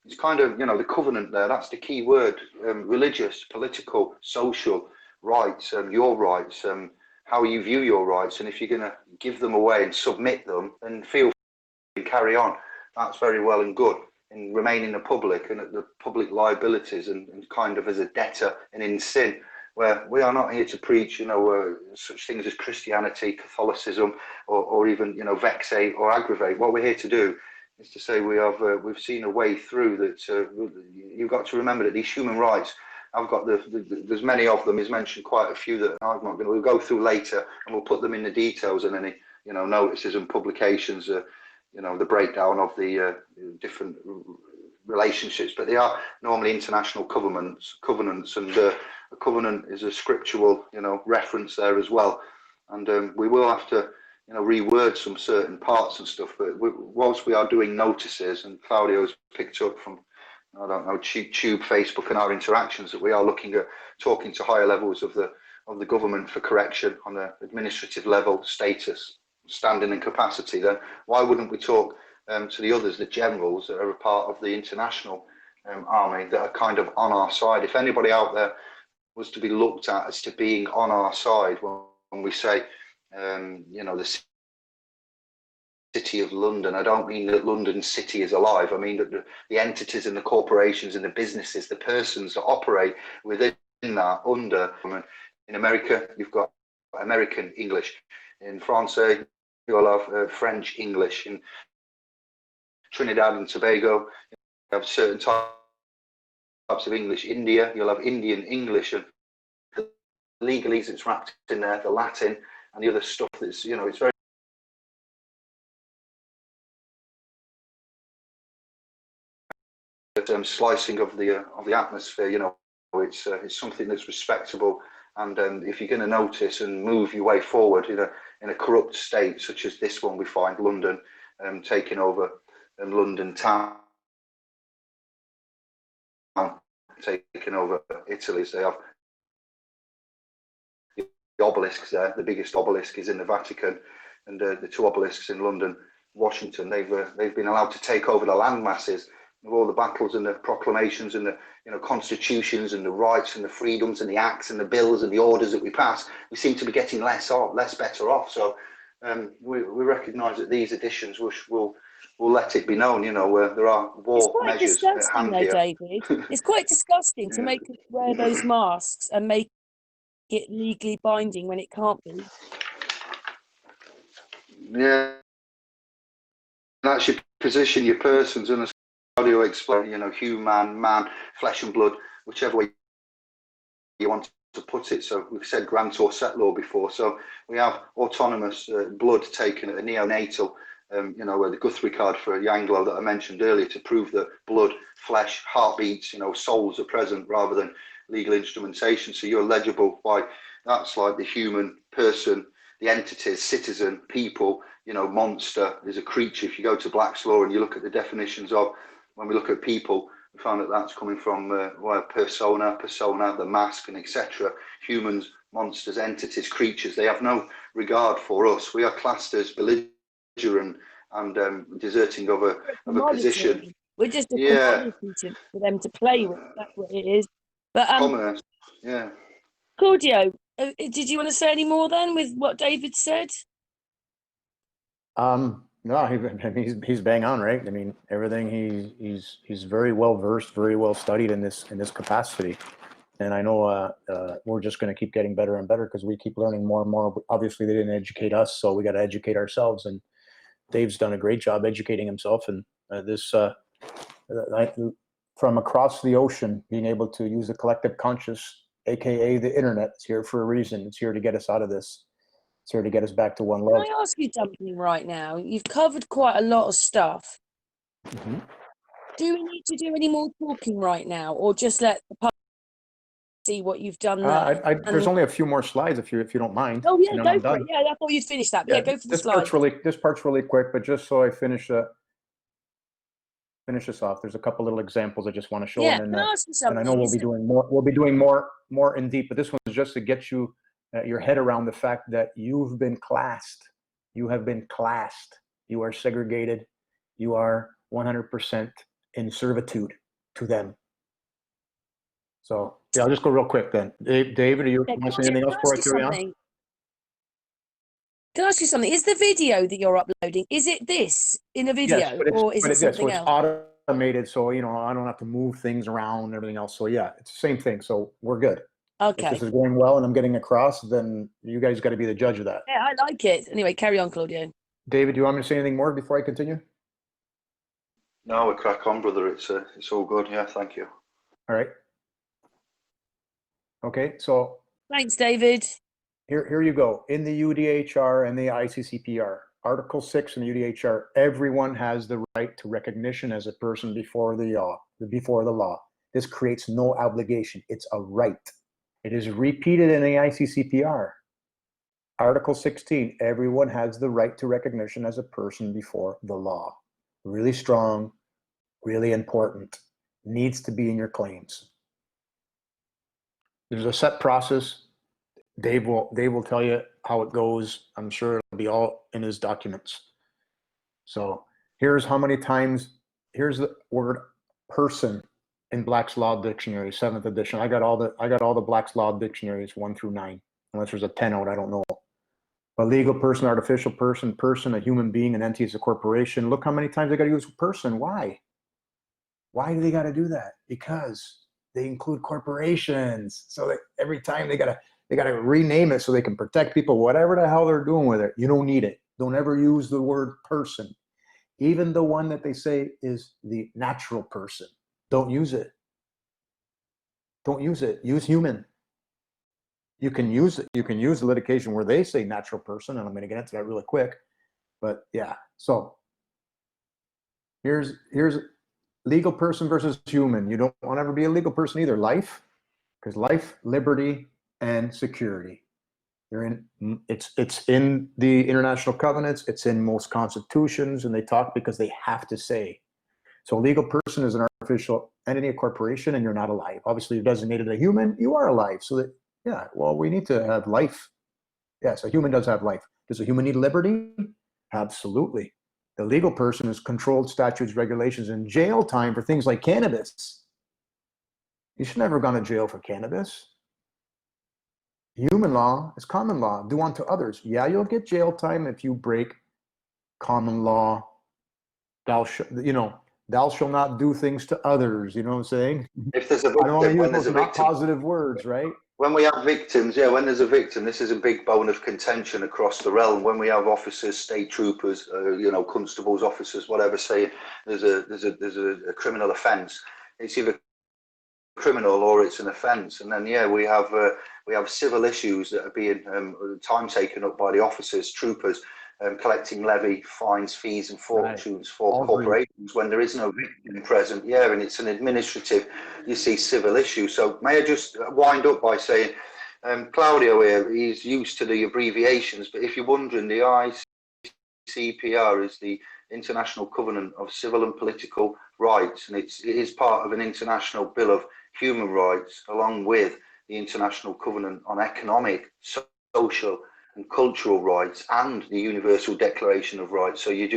it's kind of the covenant there, that's the key word. Religious, political, social rights, your rights, how you view your rights, and if you're going to give them away and submit them, then feel free to carry on. That's very well and good, in remaining the public and at the public liabilities, and kind of as a debtor and in sin, where we are not here to preach such things as Christianity, Catholicism, or even vexate or aggravate. What we're here to do is to say we've seen a way through that. You've got to remember that these human rights, I've got there's many of them. He's mentioned quite a few that I'm not going to. We'll go through later, and we'll put them in the details and any notices and publications. The breakdown of the different relationships, but they are normally international covenants, and a covenant is a scriptural reference there as well. And we will have to reword some certain parts and stuff. But whilst we are doing notices, and Claudio's picked up from YouTube, Facebook, and our interactions, that we are looking at talking to higher levels of the government for correction on the administrative level, status, standing and capacity, then why wouldn't we talk to the others, the generals that are a part of the international army, that are kind of on our side? If anybody out there was to be looked at as to being on our side, when we say the City of London, I don't mean that London City is alive. I mean that the entities and the corporations and the businesses, the persons that operate within that, under. In America, you've got American English. In France, you'll have French English. In Trinidad and Tobago, you have certain types of English. India, you'll have Indian English, and the legalese that's wrapped in there, the Latin, and the other stuff that's it's very slicing of the atmosphere. It's something that's respectable. And if you're going to notice and move your way forward in a corrupt state such as this one, we find London taking over, and London town taking over Italy. So they have the obelisks there. The biggest obelisk is in the Vatican, and the two obelisks in London, Washington. They've been allowed to take over the land masses. Of all the battles and the proclamations and the constitutions and the rights and the freedoms and the acts and the bills and the orders that we pass, we seem to be getting less better off. So we recognise that these additions will let it be known, where there are war measures at hand here. David. It's quite disgusting to make us wear those masks and make it legally binding when it can't be. Yeah, that's your position, your persons, and as Claudio Claudio explained, you know, human, man, flesh and blood, whichever way you want to put it. So we've said grantor settlor before. So we have autonomous blood taken at a neonatal, you know, the Guthrie card for Yanglo that I mentioned earlier, to prove that blood, flesh, heartbeats, you know, souls are present rather than legal instrumentation. So you're legible by, that's like the human person, the entities, citizen, people, you know, monster is a creature. If you go to Black's Law and you look at the definitions of, when we look at people, we find that that's coming from persona, the mask, and etc. Humans, monsters, entities, creatures, they have no regard for us. We are classed as belligerent and deserting of a position. We're just a commodity for them to play with. That's what it is. But commerce, yeah. Claudio, did you want to say any more then with what David said? No, he's bang on, right? I mean, everything he's very well versed, very well studied in this capacity, and I know we're just going to keep getting better and better because we keep learning more and more. Obviously, they didn't educate us, so we got to educate ourselves. And Dave's done a great job educating himself, and from across the ocean, being able to use the collective conscious, aka the internet, is here for a reason. It's here to get us out of this. It's here to get us back to one love. Can I ask you something right now? You've covered quite a lot of stuff. Mm-hmm. Do we need to do any more talking right now, or just let the public see what you've done there? There's only a few more slides if you don't mind. Oh yeah, go for it. Yeah, I thought you'd finished that. But yeah, go for the slides. This part's really quick, but just so I finish this off, there's a couple little examples I just want to show. Yeah, and can I ask you something? And I know we'll be doing more. We'll be doing more in deep, but this one is just to get you your head around the fact that you've been classed. You have been classed. You are segregated. You are 100% in servitude to them. So yeah, I'll just go real quick then. David, are you want to say anything else before I carry on? Can I ask you something? Is the video that you're uploading, is it this in a video, yes, or is it something else? It's automated, so you know I don't have to move things around and everything else. So yeah, it's the same thing. So we're good. Okay. If this is going well and I'm getting across, then you guys got to be the judge of that. Yeah, I like it. Anyway, carry on, Claudio. David, do you want me to say anything more before I continue? No, we crack on, brother. It's all good. Yeah, thank you. All right. Okay, so thanks, David. Here you go. In the UDHR and the ICCPR, Article 6 in the UDHR, everyone has the right to recognition as a person before the law. This creates no obligation. It's a right. It is repeated in the ICCPR. Article 16, everyone has the right to recognition as a person before the law. Really strong, really important. Needs to be in your claims. There's a set process. Dave will tell you how it goes. I'm sure it'll be all in his documents. So here's how many times, here's the word person in Black's Law Dictionary, 7th edition. I got all the Black's Law dictionaries 1 through 9. Unless there's a 10 out, I don't know. A legal person, artificial person, a human being, an entity is a corporation. Look how many times they got to use person. Why? Why do they got to do that? Because they include corporations. So that every time they got to rename it so they can protect people, whatever the hell they're doing with it. You don't need it. Don't ever use the word person. Even the one that they say is the natural person. Don't use it. Don't use it. Use human. You can use it. You can use the litigation where they say natural person, and I'm going to get into that really quick. But yeah, so here's legal person versus human. You don't want to ever be a legal person either. Life, because life, liberty, and security. It's in the international covenants. It's in most constitutions, and they talk because they have to say. So a legal person is an artificial entity, a corporation, and you're not alive. Obviously, you're designated a human. You are alive. So that, yeah, well, we need to have life. Yes, a human does have life. Does a human need liberty? Absolutely. The legal person is controlled statutes, regulations, and jail time for things like cannabis. You should never have gone to jail for cannabis. Human law is common law. Do unto others. Yeah, you'll get jail time if you break common law. Thou shall not do things to others. You know what I'm saying? If there's a I don't want to use those not positive words, right? when we have victims, yeah, when there's a victim, this is a big bone of contention across the realm. When we have officers, state troopers, you know, constables, officers, whatever, saying there's a criminal offence, it's either criminal or it's an offence. And then, yeah, we have civil issues that are being time taken up by the officers, troopers, collecting levy, fines, fees and fortunes for corporations when there is no victim present. Yeah, and it's an administrative, you see, civil issue. So may I just wind up by saying, Claudio here, he's used to the abbreviations, but if you're wondering, the ICCPR is the International Covenant of Civil and Political Rights, and it is part of an international bill of human rights, along with the International Covenant on Economic, Social and Cultural Rights, and the Universal Declaration of Rights. So you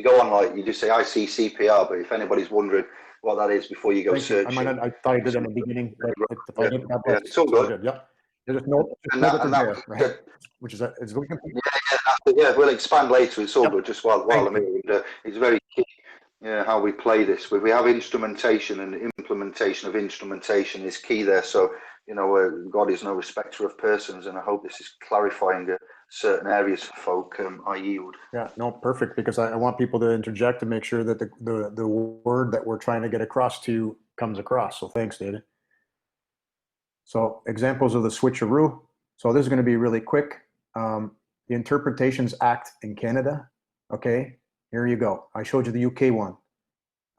go on, like, you just say ICCPR, but if anybody's wondering what that is before you go searching. I thought I did in the beginning, but if I didn't, it's all good. Yeah. There's no there, right? Which is it's going to be. Yeah, we'll expand later. It's all good. Just while I'm here, and it's very key. Yeah, how we play this. We have instrumentation, and implementation of instrumentation is key there. So, you know, God is no respecter of persons, and I hope this is clarifying certain areas for folk. I yield. Yeah, no, perfect, because I want people to interject to make sure that the word that we're trying to get across to you comes across. So thanks, David. So examples of the switcheroo. So this is going to be really quick. The Interpretations Act in Canada. Okay, here you go. I showed you the UK one.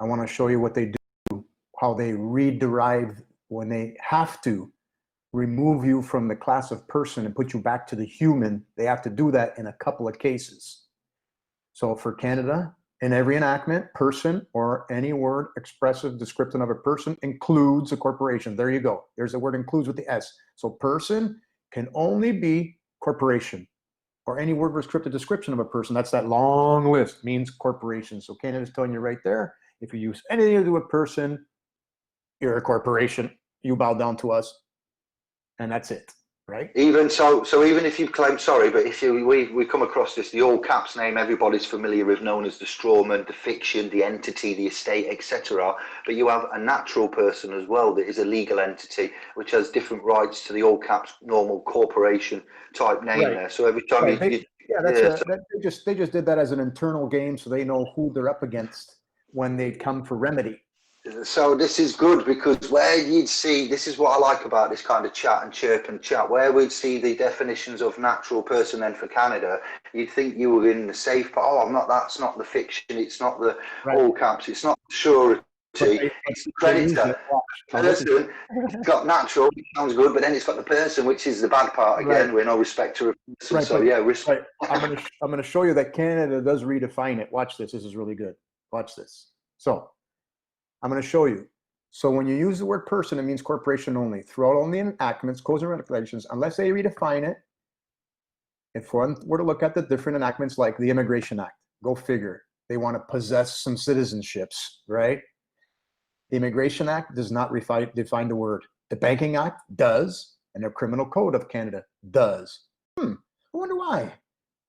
I want to show you what they do, how they rederive when they have to remove you from the class of person and put you back to the human. They have to do that in a couple of cases. So for Canada, in every enactment, person or any word expressive descriptive of a person includes a corporation. There you go. There's the word includes with the S. So person can only be corporation, or any word descriptive description of a person. That's that long list, means corporation. So Canada's telling you right there, if you use anything to do with person, you're a corporation. You bow down to us, and that's it. Right. Even so even if you claim, sorry, but if we come across this, the all caps name everybody's familiar with, known as the strawman, the fiction, the entity, the estate, etc. But you have a natural person as well that is a legal entity which has different rights to the all caps normal corporation type name there. So every time they just did that as an internal game, so they know who they're up against when they come for remedy. So this is good, because where you'd see, this is what I like about this kind of chat and chirp and chat, where we'd see the definitions of natural person then for Canada, you'd think you were in the safe, but that's not the fiction, it's not the all caps, it's not the surety, it's the creditor. Person, it's got natural, it sounds good, but then it's got the person, which is the bad part again, with no respect to a person. So yeah, respect. I'm going to show you that Canada does redefine it. Watch this. This is really good. Watch this. So I'm going to show you. So when you use the word person, it means corporation only. Throughout all the enactments, codes and regulations, unless they redefine it, if one were to look at the different enactments like the Immigration Act, go figure. They want to possess some citizenships, right? The Immigration Act does not define the word. The Banking Act does, and the Criminal Code of Canada does. I wonder why.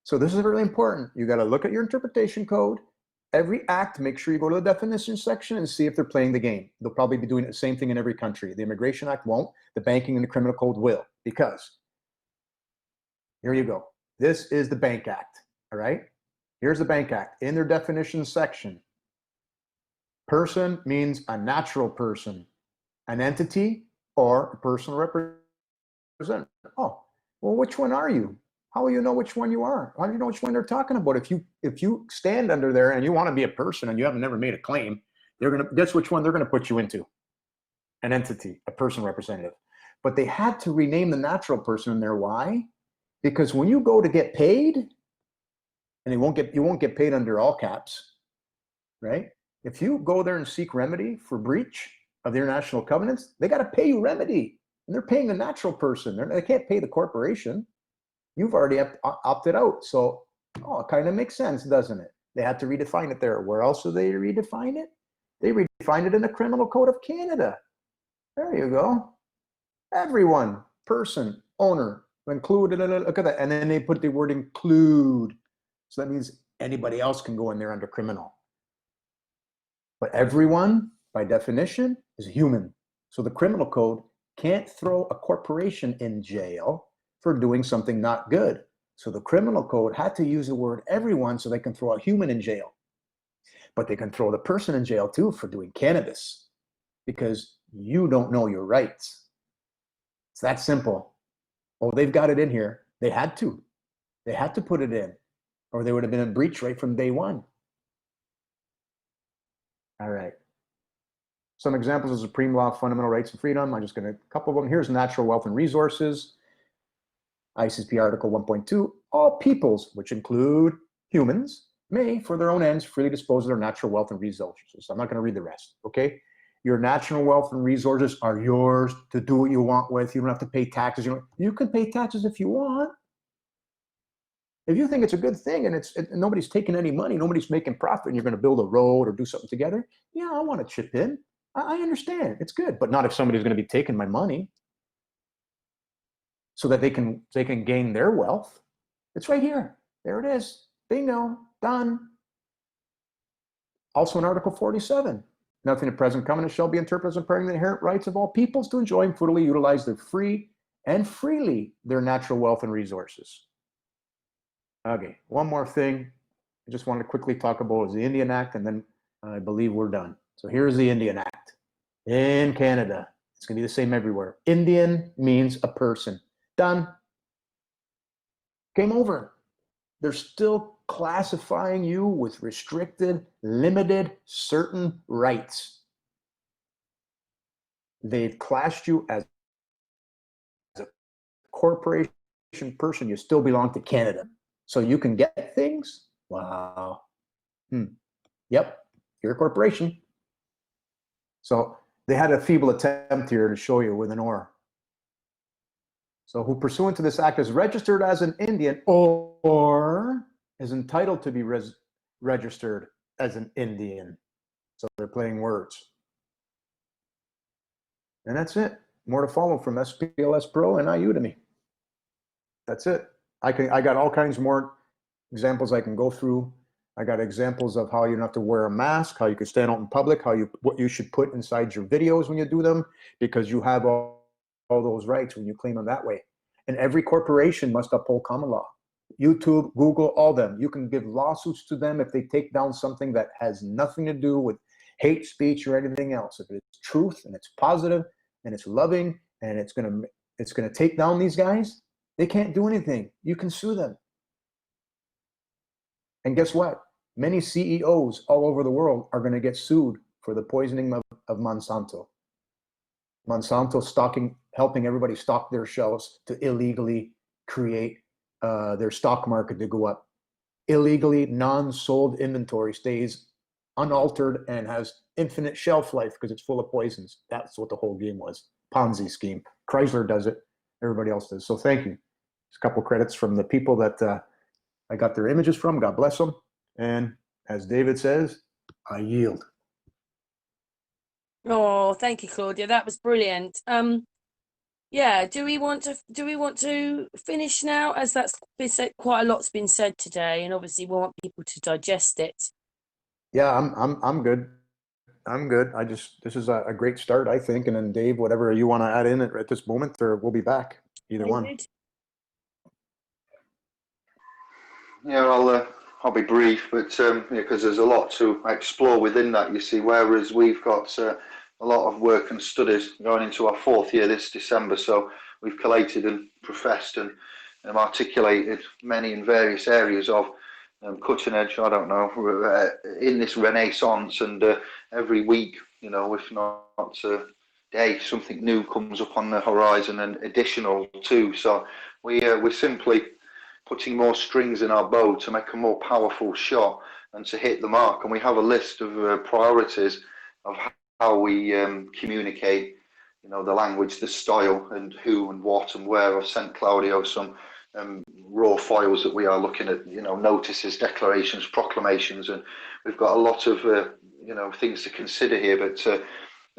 So this is really important. You got to look at your interpretation code. Every act, make sure you go to the definition section and see if they're playing the game. They'll probably be doing the same thing in every country. The Immigration Act won't. The Banking and the Criminal Code will, because here you go. This is the Bank Act, all right? Here's the Bank Act. In their definition section, person means a natural person, an entity, or a personal representative. Oh, well, which one are you? How will you know which one you are? How do you know which one they're talking about? If you stand under there and you want to be a person and you haven't never made a claim, they're gonna guess which one they're gonna put you into. An entity, a person representative. But they had to rename the natural person in there. Why? Because when you go to get paid, and you won't get paid under all caps, right? If you go there and seek remedy for breach of the international covenants, they got to pay you remedy, and they're paying the natural person. They can't pay the corporation. You've already opted out. So, it kind of makes sense, doesn't it? They had to redefine it there. Where else do they redefine it? They redefined it in the Criminal Code of Canada. There you go. Everyone, person, owner, included. Look at that. And then they put the word include. So that means anybody else can go in there under criminal. But everyone, by definition, is human. So the Criminal Code can't throw a corporation in jail for doing something not good. So the criminal code had to use the word everyone so they can throw a human in jail. But they can throw the person in jail too for doing cannabis because you don't know your rights. It's that simple. Oh, they've got it in here. They had to. They had to put it in, or they would have been in breach right from day one. All right. Some examples of supreme law, fundamental rights and freedom. I'm just going to, a couple of them. Here's natural wealth and resources. ICCPR Article 1.2. All peoples, which include humans, may, for their own ends, freely dispose of their natural wealth and resources. So I'm not going to read the rest, okay? Your natural wealth and resources are yours to do what you want with. You don't have to pay taxes. You can pay taxes if you want. If you think it's a good thing and nobody's taking any money, nobody's making profit, and you're going to build a road or do something together, yeah, I want to chip in. I understand. It's good, but not if somebody's going to be taking my money so that they can gain their wealth. It's right here. There it is. Bingo. Done. Also in Article 47, nothing in present covenant shall be interpreted as impairing the inherent rights of all peoples to enjoy and fully utilize their free and freely their natural wealth and resources. Okay, one more thing I just wanted to quickly talk about is the Indian Act, and then I believe we're done. So here's the Indian Act. In Canada, it's going to be the same everywhere. Indian means a person. Done. Game over. They're still classifying you with restricted, limited, certain rights. They've classed you as a corporation person. You still belong to Canada. So you can get things? Wow. Yep, you're a corporation. So they had a feeble attempt here to show you with an or. So who pursuant to this act is registered as an Indian or is entitled to be registered as an Indian. So they're playing words. And that's it. More to follow from SPLS Pro and iUdemy. That's it. I got all kinds more examples I can go through. I got examples of how you don't have to wear a mask, how you can stand out in public, what you should put inside your videos when you do them, because you have all those rights when you claim them that way. And every corporation must uphold common law. YouTube, Google, all them. You can give lawsuits to them if they take down something that has nothing to do with hate speech or anything else. If it's truth and it's positive and it's loving and it's gonna take down these guys, they can't do anything. You can sue them. And guess what? Many CEOs all over the world are going to get sued for the poisoning of Monsanto. Monsanto helping everybody stock their shelves to illegally create their stock market to go up. Illegally non-sold inventory stays unaltered and has infinite shelf life because it's full of poisons. That's what the whole game was. Ponzi scheme. Chrysler does it. Everybody else does. So thank you. Just a couple credits from the people that I got their images from. God bless them. And as David says, I yield. Oh, thank you, Claudia. That was brilliant. Yeah, do we want to finish now, as that's been said, quite a lot's been said today, and obviously we want people to digest it. Yeah, I'm good. I'm good. This is a great start, I think. And then Dave, whatever you want to add in at this moment, or we'll be back. Either one. Yeah, I'll be brief, but because there's a lot to explore within that, you see, whereas we've got a lot of work and studies going into our 4th year this December, so we've collated and professed and articulated many and various areas of cutting edge, I don't know, in this renaissance, and every week, if not day, something new comes up on the horizon and additional too. So we're simply putting more strings in our bow to make a more powerful shot and to hit the mark. And we have a list of priorities of how we communicate, the language, the style, and who and what and where. I've sent Claudio some raw files that we are looking at, notices, declarations, proclamations, and we've got a lot of, things to consider here. But the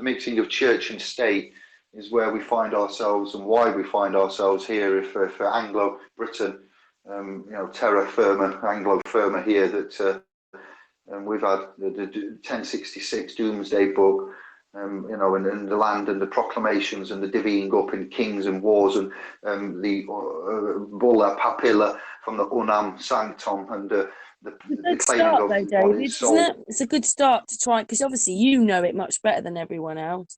mixing of church and state is where we find ourselves and why we find ourselves here. If for Anglo-Britain, terra firma, Anglo firma here, that we've had the 1066 Doomsday Book, you know, and the land and the proclamations and the divvying up in kings and wars and the bulla papilla from the unam sanctum and the Good claiming start of though, what David, is isn't sold. it? It's a good start to try, because obviously you know it much better than everyone else.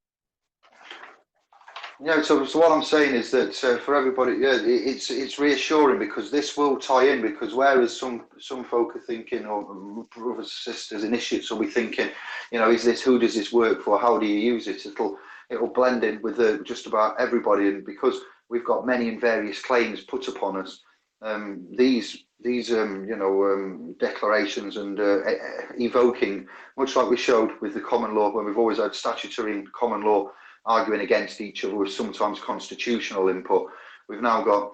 Yeah, so what I'm saying is that for everybody, yeah, it's reassuring, because this will tie in, because whereas some folk are thinking, or brothers, sisters, initiates will be thinking, you know, who does this work for? How do you use it? It'll blend in with just about everybody, and because we've got many and various claims put upon us, these you know, declarations and evoking, much like we showed with the common law, when we've always had statutory and common law arguing against each other with sometimes constitutional input. We've now got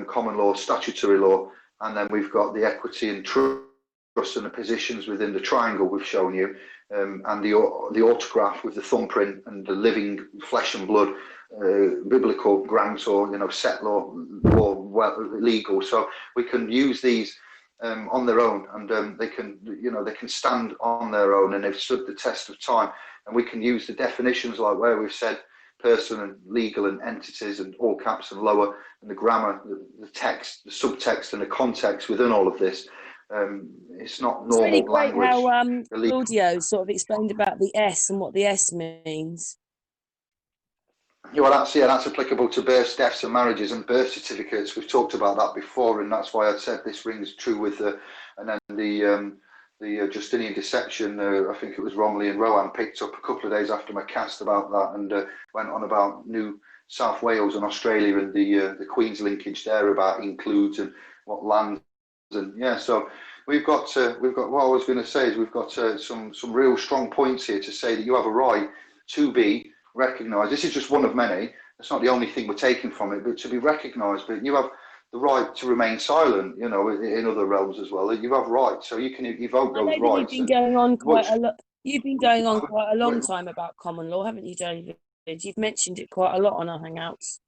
common law, statutory law, and then we've got the equity and trust and the positions within the triangle we've shown you, and the autograph with the thumbprint and the living flesh and blood biblical grant, or, you know, set law, legal. So we can use these on their own, and they can, you know, they can stand on their own, and they've stood the test of time. And we can use the definitions, like where we've said person and legal and entities and all caps and lower, and the grammar, the text, the subtext and the context within all of this. It's not normal really great language. How Claudio sort of explained about the S and what the S means. Yeah, well, that's applicable to births, deaths, and marriages and birth certificates. We've talked about that before, and that's why I said this rings true with and then the Justinian deception. I think it was Romilly and Rowan picked up a couple of days after my cast about that, and went on about New South Wales and Australia and the Queen's linkage there about includes and what lands, and yeah. So we've got what I was going to say is we've got some real strong points here to say that you have a right to be recognised. This is just one of many. It's not the only thing we're taking from it, but to be recognised. But you have the right to remain silent, you know, in other realms as well. You have rights, so you can evoke those rights. You've been going on quite a lot. You've been going on quite a long time about common law, haven't you, David? You've mentioned it quite a lot on our Hangouts.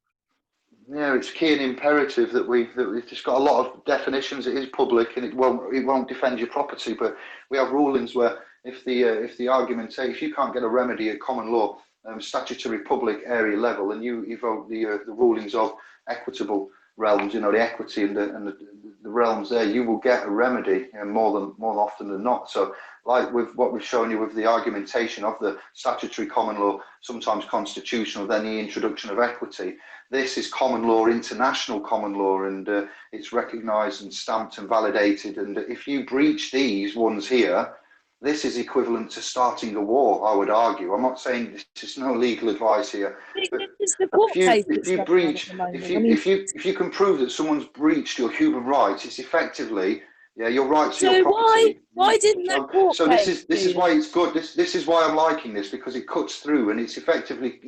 Yeah, it's key and imperative that we've just got a lot of definitions. It is public, and it won't defend your property. But we have rulings where if the argument, say, if you can't get a remedy at common law, statutory public area level, and you evoke the rulings of equitable realms, you know, the equity and the realms there, you will get a remedy, more often than not. So, like with what we've shown you with the argumentation of the statutory common law, sometimes constitutional, then the introduction of equity. This is common law, international common law, and it's recognised and stamped and validated. And if you breach these ones here, this is equivalent to starting a war, I would argue. I'm not saying this is no legal advice here, but if you can prove that someone's breached your human rights, it's effectively, yeah, your rights to your property. Why didn't that court case? This is why it's good. This is why I'm liking this, because it cuts through, and it's effectively,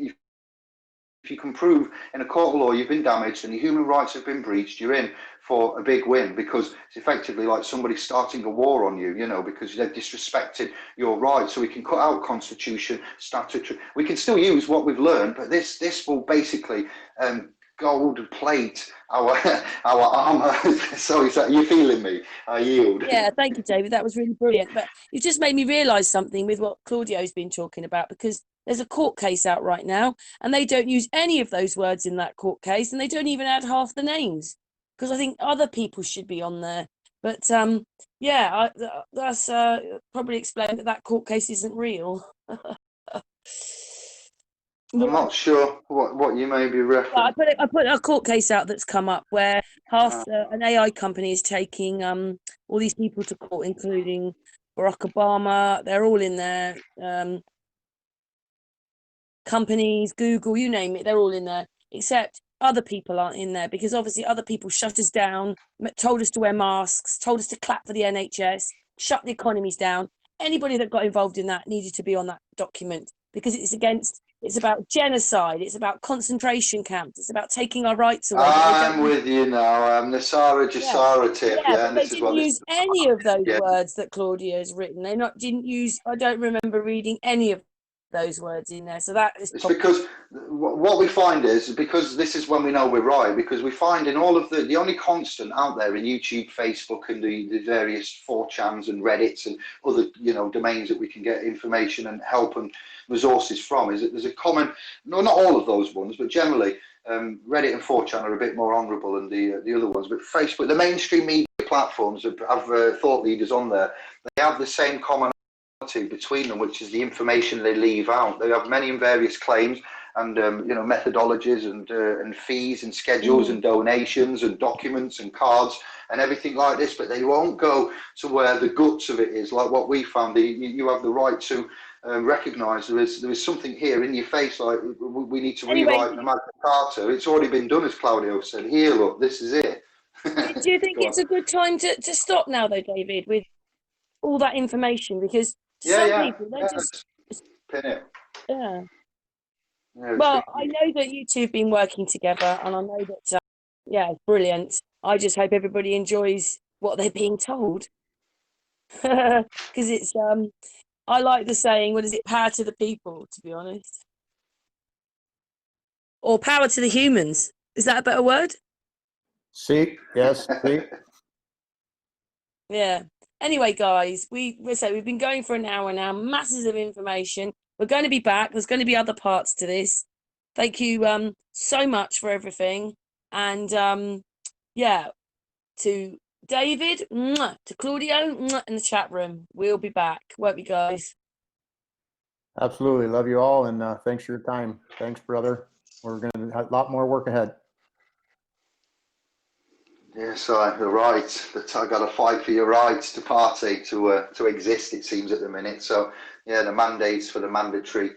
if you can prove in a court of law you've been damaged and your human rights have been breached, you're in for a big win, because it's effectively like somebody starting a war on you, you know, because they've disrespected your rights. So we can cut out constitution, statutory. We can still use what we've learned, but this will basically gold plate our armour. So is that, you feeling me? I yield. Yeah, thank you, David. That was really brilliant. But you just made me realise something with what Claudio's been talking about, because there's a court case out right now, and they don't use any of those words in that court case, and they don't even add half the names, because I think other people should be on there. But yeah, that's probably explained that court case isn't real. I'm not sure what you may be referring. Yeah, I put a court case out that's come up where an AI company is taking all these people to court, including Barack Obama. They're all in there. Companies, Google, you name it, they're all in there, except other people aren't in there, because obviously other people shut us down, told us to wear masks, told us to clap for the NHS, shut the economies down. Anybody that got involved in that needed to be on that document, because it's about genocide, it's about concentration camps, it's about taking our rights away. I'm with you now. I'm the Sarah Jasara tip. Yeah, they didn't use any of those words that Claudia has written. I don't remember reading any of those words in there. So that is It's because what we find is, because this is when we know we're right, because we find in all of the only constant out there in YouTube, Facebook, and the various 4chans and Reddits and other, you know, domains that we can get information and help and resources from, is that there's a common, no, not all of those ones, but generally Reddit and 4chan are a bit more honourable than the other ones. But Facebook, the mainstream media platforms have thought leaders on there. They have the same common between them, which is the information they leave out. They have many and various claims and you know, methodologies and fees and schedules and donations and documents and cards and everything like this, but they won't go to where the guts of it is, like what we found. You have the right to recognise there is something here in your face, like we need to rewrite the Magna Carta. It's already been done, as Claudio said. Here, look, this is it. Do you think it's a good time to stop now, though, David, with all that information? Because some people, they just pin it. Yeah. Well, I know that you two have been working together, and I know that it's brilliant. I just hope everybody enjoys what they're being told, because it's I like the saying, what is it, power to the people, to be honest, or power to the humans. Is that a better word? See, yes, see. Yeah. Anyway, guys, we've been going for an hour now. Masses of information. We're going to be back. There's going to be other parts to this. Thank you so much for everything. And to David, to Claudio, in the chat room. We'll be back, won't we, guys? Absolutely. Love you all, and thanks for your time. Thanks, brother. We're going to have a lot more work ahead. Yes, you're right. That I got to fight for your rights to party, to exist, it seems, at the minute. So, yeah, the mandates for the mandatory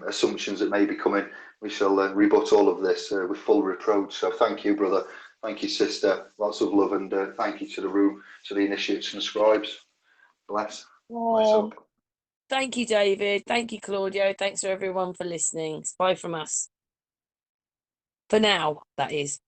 assumptions that may be coming, we shall rebut all of this with full reproach. So thank you, brother. Thank you, sister. Lots of love, and thank you to the room, to the initiates and scribes. Bless. Bless up. Thank you, David. Thank you, Claudio. Thanks for everyone for listening. Bye from us. For now, that is.